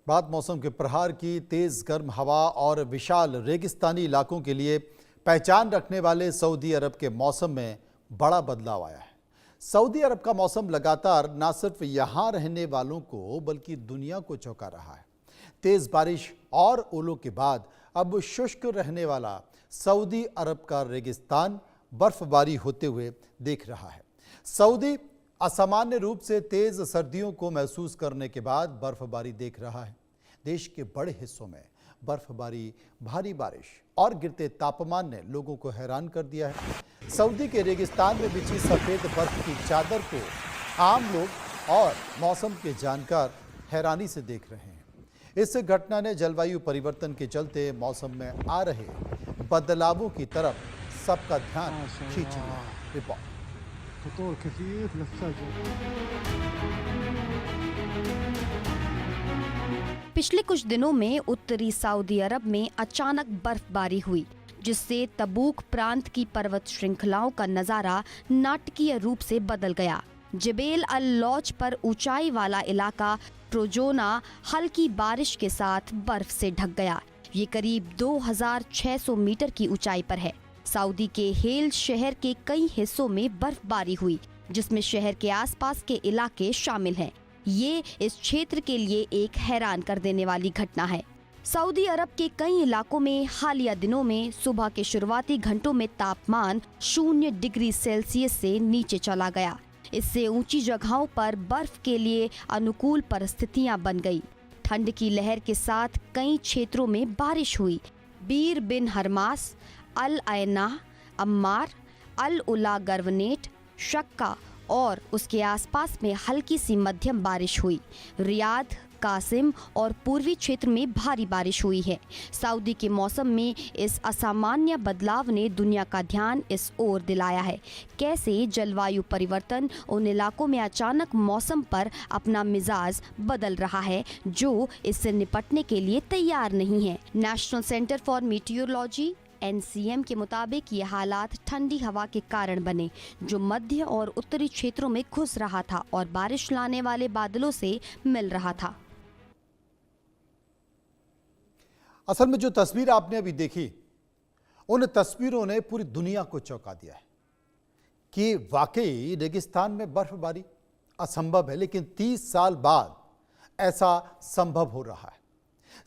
बात मौसम के प्रहार की। तेज गर्म हवा और विशाल रेगिस्तानी इलाकों के लिए पहचान रखने वाले सऊदी अरब के मौसम में बड़ा बदलाव आया है। सऊदी अरब का मौसम लगातार न सिर्फ यहां रहने वालों को बल्कि दुनिया को चौंका रहा है। तेज बारिश और ओलों के बाद अब शुष्क रहने वाला सऊदी अरब का रेगिस्तान बर्फबारी होते हुए दिख रहा है। सऊदी असामान्य रूप से तेज सर्दियों को महसूस करने के बाद बर्फबारी देख रहा है। देश के बड़े हिस्सों में बर्फबारी, भारी बारिश और गिरते तापमान ने लोगों को हैरान कर दिया है। सऊदी के रेगिस्तान में बिछी सफेद बर्फ की चादर को आम लोग और मौसम के जानकार हैरानी से देख रहे हैं। इस घटना ने जलवायु परिवर्तन के चलते मौसम में आ रहे बदलावों की तरफ सबका ध्यान खींच लिया। रिपोर्ट। पिछले कुछ दिनों में उत्तरी सऊदी अरब में अचानक बर्फबारी हुई, जिससे तबूक प्रांत की पर्वत श्रृंखलाओं का नजारा नाटकीय रूप से बदल गया। जबेल अल लौज पर ऊंचाई वाला इलाका ट्रोजोना हल्की बारिश के साथ बर्फ से ढक गया। ये करीब 2600 मीटर की ऊंचाई पर है। सऊदी के हेल शहर के कई हिस्सों में बर्फबारी हुई, जिसमें शहर के आसपास के इलाके शामिल हैं। ये इस क्षेत्र के लिए एक हैरान कर देने वाली घटना है। सऊदी अरब के कई इलाकों में हालिया दिनों में सुबह के शुरुआती घंटों में तापमान 0 डिग्री सेल्सियस से नीचे चला गया। इससे ऊंची जगहों पर बर्फ के लिए अनुकूल परिस्थितियां बन गई। ठंड की लहर के साथ कई क्षेत्रों में बारिश हुई। बीर बिन हरमास, अल ऐना, अम्मार, अल उला गर्वनेट, शक्का और उसके आसपास में हल्की सी मध्यम बारिश हुई। रियाद, कासिम और पूर्वी क्षेत्र में भारी बारिश हुई है। सऊदी के मौसम में इस असामान्य बदलाव ने दुनिया का ध्यान इस ओर दिलाया है, कैसे जलवायु परिवर्तन उन इलाकों में अचानक मौसम पर अपना मिजाज बदल रहा है जो इससे निपटने के लिए तैयार नहीं है। National centre for meteorology NCM के मुताबिक ये हालात ठंडी हवा के कारण बने, जो मध्य और उत्तरी क्षेत्रों में घुस रहा था और बारिश लाने वाले बादलों से मिल रहा था। असल में जो तस्वीर आपने अभी देखी, उन तस्वीरों ने पूरी दुनिया को चौंका दिया है कि वाकई रेगिस्तान में बर्फबारी असंभव है, लेकिन 30 साल बाद ऐसा संभव हो रहा है।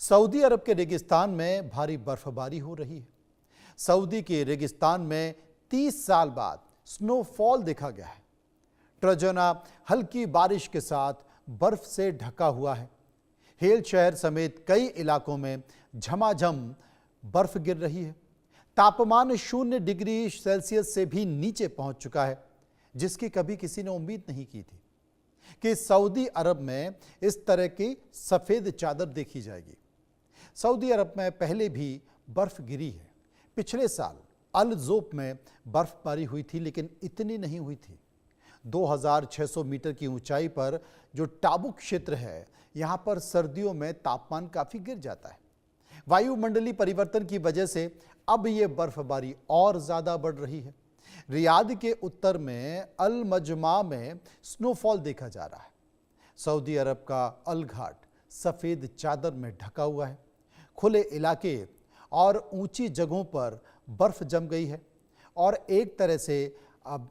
सऊदी अरब के रेगिस्तान में भारी बर्फबारी हो रही है। सऊदी के रेगिस्तान में 30 साल बाद स्नोफॉल देखा गया है। ट्रोजोना हल्की बारिश के साथ बर्फ से ढका हुआ है। हेल शहर समेत कई इलाकों में झमाझम बर्फ गिर रही है। तापमान 0 डिग्री सेल्सियस से भी नीचे पहुंच चुका है, जिसकी कभी किसी ने उम्मीद नहीं की थी कि सऊदी अरब में इस तरह की सफेद चादर देखी जाएगी। सऊदी अरब में पहले भी बर्फ गिरी है। पिछले साल अल जोफ में बर्फबारी हुई थी, लेकिन इतनी नहीं हुई थी। 2600 मीटर की ऊंचाई पर जो टाबुक क्षेत्र है, यहां पर सर्दियों में तापमान काफी गिर जाता है। वायुमंडलीय परिवर्तन की वजह से अब ये बर्फबारी और ज्यादा बढ़ रही है। रियाद के उत्तर में अल मजमा में स्नोफॉल देखा जा रहा है। सऊदी अरब का अल घाट सफेद चादर में ढका हुआ है। खुले इलाके और ऊंची जगहों पर बर्फ जम गई है और एक तरह से